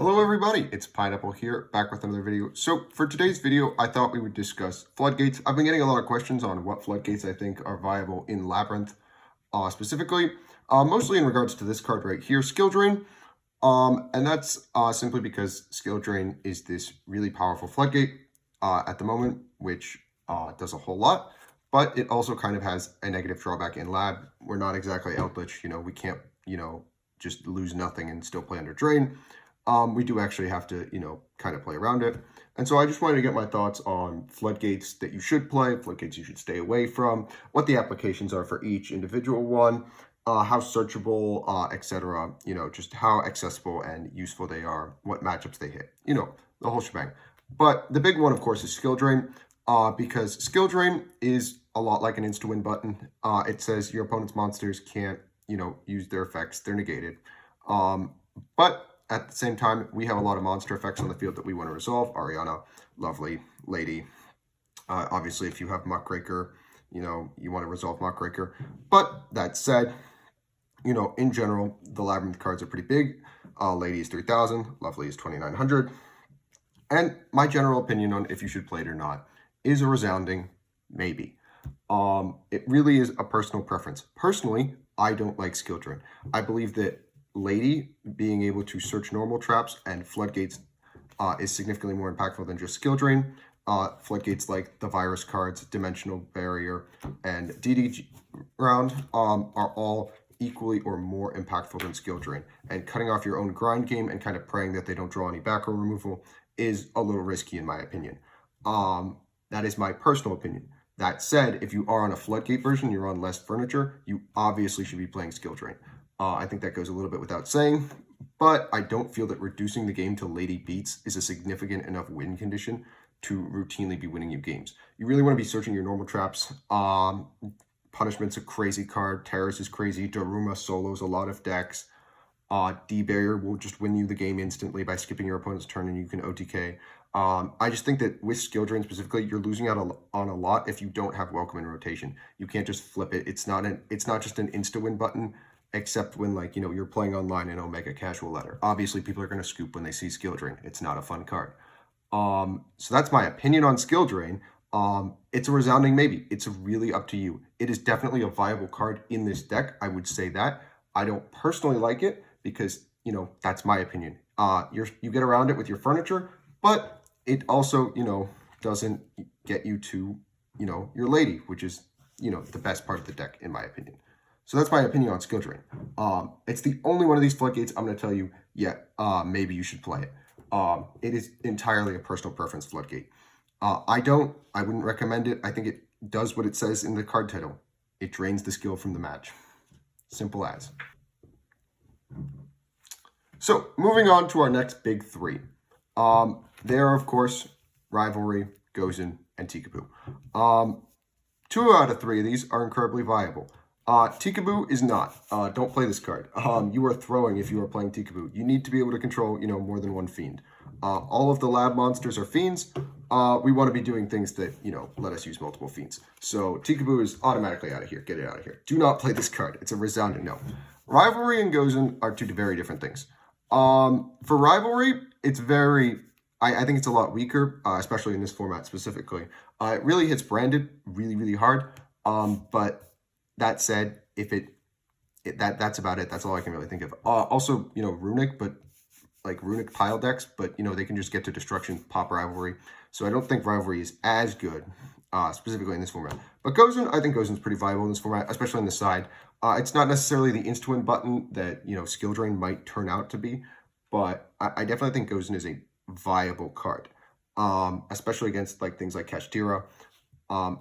Hello everybody, it's Pineapple here, back with another video. So for today's video, I thought we would discuss floodgates. I've been getting a lot of questions on what floodgates I think are viable in Labrynth, specifically, mostly in regards to this card right here, Skill Drain. And that's simply because Skill Drain is this really powerful floodgate at the moment, which does a whole lot, but it also kind of has a negative drawback in Lab. We're not exactly Eldritch, we can't, just lose nothing and still play under Drain. We do actually have to, kind of play around it. And so I just wanted to get my thoughts on floodgates that you should play, floodgates you should stay away from, what the applications are for each individual one, how searchable, etc. Just how accessible and useful they are, what matchups they hit, the whole shebang. But the big one, of course, is Skill Drain, because Skill Drain is a lot like an insta-win button. It says your opponent's monsters can't, use their effects, they're negated. But at the same time, we have a lot of monster effects on the field that we want to resolve. Ariana, Lovely, Lady. Obviously, if you have Muckraker, you want to resolve Muckraker. But that said, in general, the Labrynth cards are pretty big. Lady is 3,000, Lovely is 2,900. And my general opinion on if you should play it or not is a resounding maybe. It really is a personal preference. Personally, I don't like Skill Drain. I believe that Lady being able to search normal traps and floodgates is significantly more impactful than just Skill Drain. Floodgates like the virus cards, Dimensional Barrier, and DD Round are all equally or more impactful than Skill Drain. And cutting off your own grind game and kind of praying that they don't draw any back row removal is a little risky in my opinion. That is my personal opinion. That said, if you are on a floodgate version, you're on less furniture, you obviously should be playing Skill Drain. I think that goes a little bit without saying, but I don't feel that reducing the game to Lady beats is a significant enough win condition to routinely be winning you games. You really want to be searching your normal traps. Punishment's a crazy card. Terrace is crazy. Daruma solos a lot of decks. D-Barrier will just win you the game instantly by skipping your opponent's turn and you can OTK. I just think that with Skill Drain specifically, you're losing out on a lot if you don't have Welcome in rotation. You can't just flip it. It's not just an insta-win button, except when, you're playing online in Omega Casual Ladder. Obviously, people are going to scoop when they see Skill Drain. It's not a fun card. So that's my opinion on Skill Drain. It's a resounding maybe. It's really up to you. It is definitely a viable card in this deck. I would say that. I don't personally like it because, that's my opinion. You get around it with your furniture, but it also, doesn't get you to, your Lady, which is, the best part of the deck, in my opinion. So that's my opinion on Skill Drain. It's the only one of these floodgates I'm going to tell you, maybe you should play it. It is entirely a personal preference floodgate. I wouldn't recommend it. I think it does what it says in the card title. It drains the skill from the match. Simple as. So moving on to our next big three. There are, of course, Rivalry, Gozen, and Tikaboo. 2 out of 3 of these are incredibly viable. Tikaboo is not. Don't play this card. You are throwing if you are playing Tikaboo. You need to be able to control, more than one fiend. All of the lab monsters are fiends. We want to be doing things that, let us use multiple fiends. So Tikaboo is automatically out of here. Get it out of here. Do not play this card. It's a resounding no. Rivalry and Gozen are 2 very different things. For Rivalry, it's I think it's a lot weaker, especially in this format specifically. It really hits branded really, really hard. But that said, that's about it. That's all I can really think of. Also, Runic, but Runic pile decks, but they can just get to destruction, pop Rivalry. So I don't think Rivalry is as good, specifically in this format. But Gozen, I think Gozen's pretty viable in this format, especially on the side. It's not necessarily the insta-win button that Skill Drain might turn out to be, but I definitely think Gozen is a viable card, especially against things like Kashtira.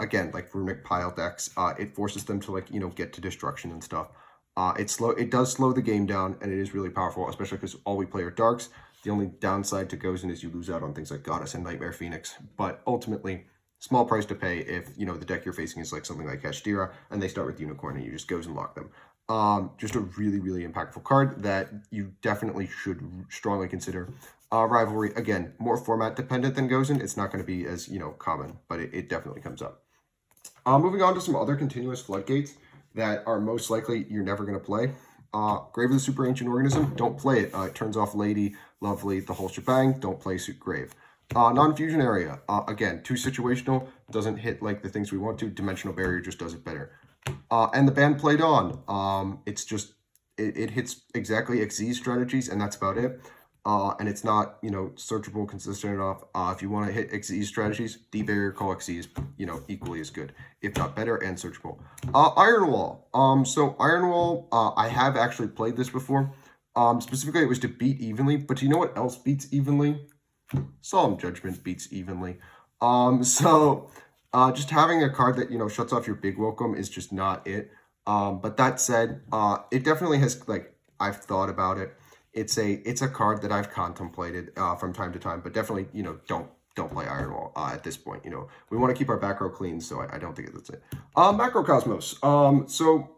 Again, Runic pile decks, it forces them to get to destruction and stuff. It does slow the game down, and it is really powerful, especially because all we play are darks. The only downside to Gozen is you lose out on things like Goddess and Nightmare Phoenix, but ultimately, small price to pay if the deck you're facing is something like Kashtira, and they start with Unicorn and you just Gozen lock them. Just a really, really impactful card that you definitely should strongly consider. Rivalry, again, more format dependent than Gozen. It's not going to be as, common, but it definitely comes up. Moving on to some other continuous floodgates that are most likely you're never going to play. Grave of the Super Ancient Organism, don't play it. It turns off Lady, lovely, the whole shebang, don't play Grave. Non-fusion area, again, too situational, doesn't hit like the things we want to. Dimensional Barrier just does it better. And the band played on. It's just, it hits exactly XZ strategies, and that's about it. And it's not, you know, searchable, consistent enough. If you want to hit XZ strategies, D-Barrier, Call XZ is, you know, equally as good, if not better, and searchable. Iron Wall. So Iron Wall, I have actually played this before. Specifically, it was to beat evenly, but do you know what else beats evenly? Solemn Judgment beats evenly. Just having a card that, you know, shuts off your big welcome is just not it. But that said, it definitely has, like, I've thought about it. It's a card that I've contemplated from time to time, but definitely, you know, don't play Iron Wall at this point. You know, we want to keep our back row clean, so I don't think that's it. Macrocosmos. So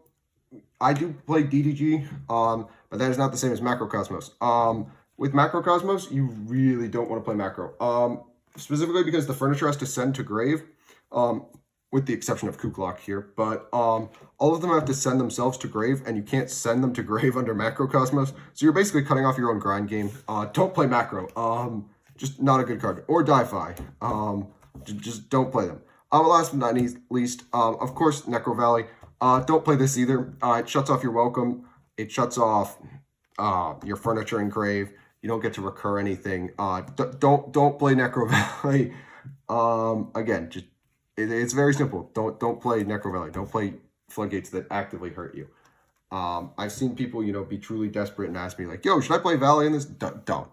I do play DDG, but that is not the same as Macrocosmos. With Macrocosmos, you really don't want to play Macro. Specifically because the furniture has to send to Grave, with the exception of Kuklok here. But all of them have to send themselves to Grave, and you can't send them to Grave under Macrocosmos. So you're basically cutting off your own grind game. Don't play Macro. Just not a good card. Or Di-Fi. Just don't play them. Last but not least, of course, Necro Valley. Don't play this either. It shuts off your welcome. It shuts off your furniture in Grave. You don't get to recur anything. Don't play Necro Valley. Again, just it's very simple. Don't play Necro Valley. Don't play Floodgates that actively hurt you. I've seen people, you know, be truly desperate and ask me like, "Yo, should I play Valley in this?" Don't.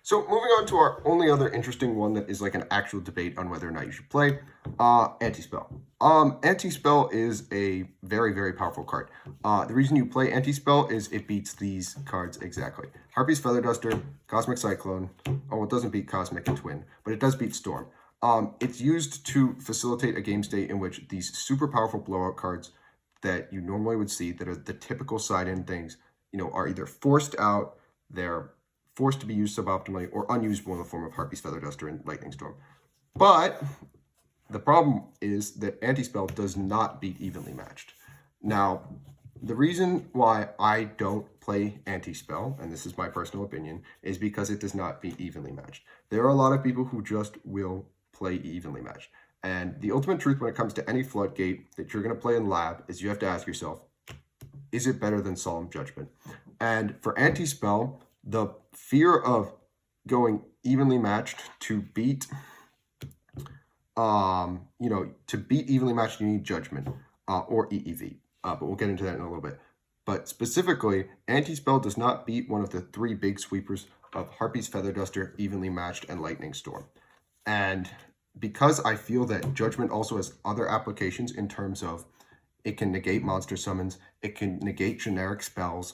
So moving on to our only other interesting one that is like an actual debate on whether or not you should play, Antispell. Antispell is a very, very powerful card. The reason you play Antispell is it beats these cards exactly. Harpy's Feather Duster, Cosmic Cyclone. Oh, it doesn't beat Cosmic and Twin, but it does beat Storm. It's used to facilitate a game state in which these super powerful blowout cards that you normally would see, that are the typical side-in things, you know, are either forced out, they're forced to be used suboptimally, or unusable in the form of Harpy's Feather Duster and Lightning Storm. But the problem is that Antispell does not beat evenly matched. Now, the reason why I don't play Antispell, and this is my personal opinion, is because it does not beat evenly matched. There are a lot of people who just will play evenly matched. And the ultimate truth when it comes to any Floodgate that you're going to play in Lab is you have to ask yourself, is it better than Solemn Judgment? And for Antispell, the fear of going evenly matched to beat, you know, to beat evenly matched, you need Judgment or EEV. But we'll get into that in a little bit. But specifically, Antispell does not beat one of the three big sweepers of Harpy's Feather Duster, Evenly Matched, and Lightning Storm. And because I feel that Judgment also has other applications in terms of it can negate monster summons, it can negate generic spells,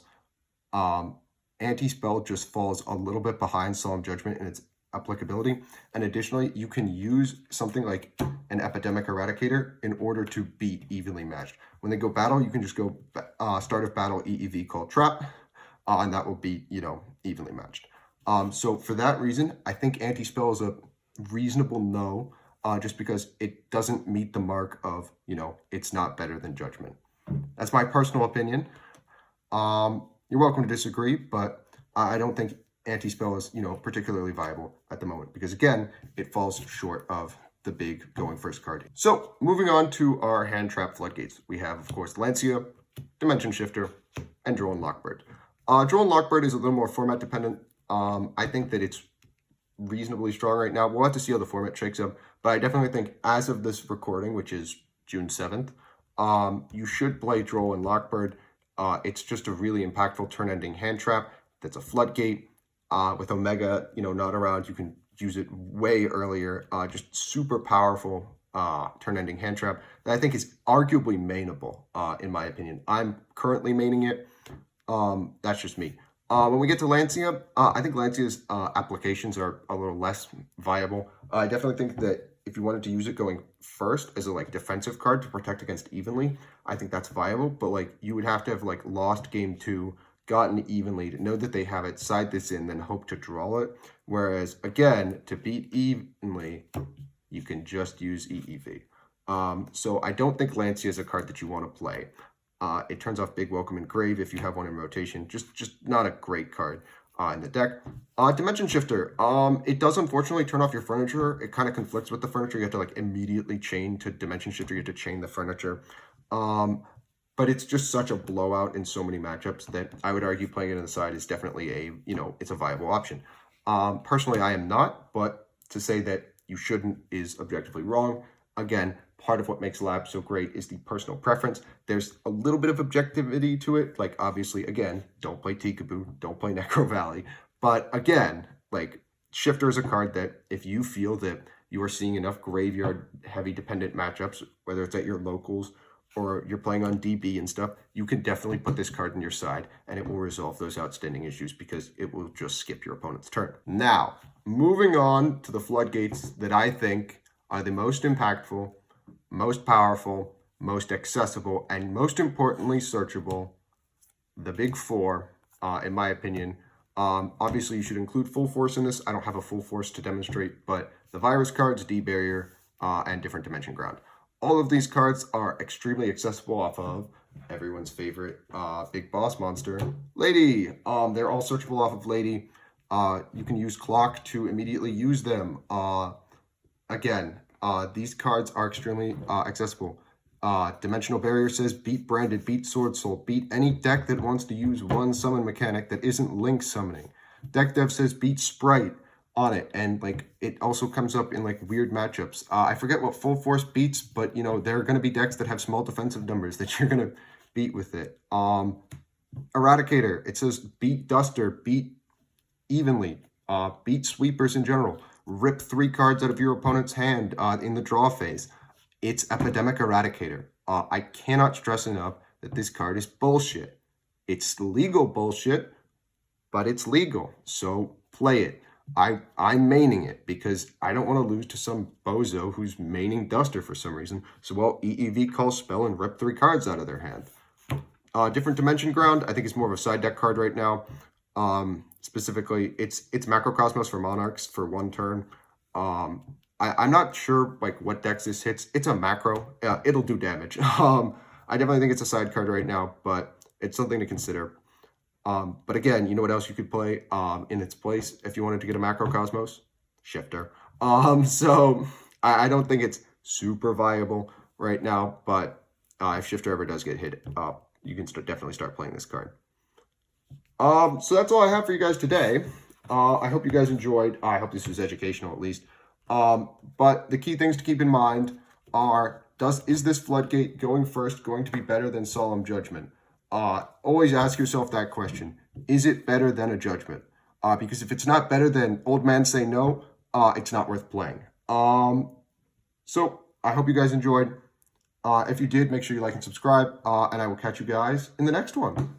Antispell just falls a little bit behind Solemn Judgment in its applicability. And additionally, you can use something like an Epidemic Eradicator in order to beat evenly matched. When they go battle, you can just go start of battle EEV called Trap, and that will beat, you know, evenly matched. So for that reason, I think Antispell is a reasonable no, just because it doesn't meet the mark of, you know, it's not better than Judgment. That's my personal opinion. You're welcome to disagree, but I don't think Antispell is, you know, particularly viable at the moment because, again, it falls short of the big going first card. So moving on to our hand trap Floodgates, we have, of course, Lancia, Dimension Shifter, and Droll and Lockbird. Droll and Lockbird is a little more format dependent. I think that it's reasonably strong right now. We'll have to see how the format shakes up, but I definitely think as of this recording, which is June 7th, you should play Droll and Lockbird. It's just a really impactful turn-ending hand trap that's a Floodgate. With Omega, you know, not around, you can use it way earlier. Just super powerful turn-ending hand trap that I think is arguably mainable, in my opinion. I'm currently maining it. That's just me. When we get to Lancia, I think Lancia's applications are a little less viable. I definitely think that if you wanted to use it going first as a like defensive card to protect against evenly, I think that's viable. But like you would have to have like lost game 2, gotten evenly to know that they have it, side this in, then hope to draw it. Whereas again, to beat evenly, you can just use EEV. So I don't think Lancia is a card that you want to play. It turns off Big Welcome and Grave if you have one in rotation. Just not a great card. in the deck. Dimension Shifter. It does unfortunately turn off your furniture. It kind of conflicts with the furniture. You have to like immediately chain to Dimension Shifter. You have to chain the furniture. But it's just such a blowout in so many matchups that I would argue playing it on the side is definitely it's a viable option. Personally, I am not, but to say that you shouldn't is objectively wrong. Again, part of what makes Lab so great is the personal preference. There's a little bit of objectivity to it. Like, obviously, again, don't play Tikaboo, don't play Necro Valley. But again, like, Shifter is a card that if you feel that you are seeing enough graveyard heavy dependent matchups, whether it's at your locals or you're playing on DB and stuff, you can definitely put this card on your side and it will resolve those outstanding issues because it will just skip your opponent's turn. Now, moving on to the Floodgates that I think are the most impactful, most powerful, most accessible, and most importantly searchable, the big four, in my opinion. Obviously, you should include Full Force in this. I don't have a Full Force to demonstrate, but the Virus cards, D-Barrier, and Different Dimension Ground. All of these cards are extremely accessible off of everyone's favorite big boss monster, Lady. They're all searchable off of Lady. You can use Clock to immediately use them. Again, these cards are extremely accessible. Dimensional Barrier says beat Branded, beat Sword Soul, beat any deck that wants to use one summon mechanic that isn't Link summoning. Deck Dev says beat Sprite on it, and like it also comes up in like weird matchups. I forget what Full Force beats, but there are going to be decks that have small defensive numbers that you're going to beat with it. Eradicator, it says beat Duster, beat evenly, beat sweepers in general, rip 3 cards out of your opponent's hand in the draw phase. It's Epidemic Eradicator. I cannot stress enough that this card is bullshit. It's legal bullshit, but it's legal, so play it. I'm maining it because I don't want to lose to some bozo who's maining Duster for some reason. So I'll EEV call spell and rip 3 cards out of their hand. Different Dimension Ground, I think it's more of a side deck card right now. Specifically, it's Macrocosmos for Monarchs for 1 turn. I'm not sure like what decks this hits. It's a macro. It'll do damage. I definitely think it's a side card right now, but it's something to consider. But again, you know what else you could play in its place if you wanted to get a Macrocosmos? Shifter. So I don't think it's super viable right now, but if Shifter ever does get hit, you can definitely start playing this card. So that's all I have for you guys today. I hope you guys enjoyed. I hope this was educational at least. But the key things to keep in mind are, is this Floodgate going first going to be better than Solemn Judgment? Always ask yourself that question. Is it better than a Judgment? Because if it's not better than Old Man Say No, it's not worth playing. So I hope you guys enjoyed. If you did, make sure you like and subscribe, and I will catch you guys in the next one.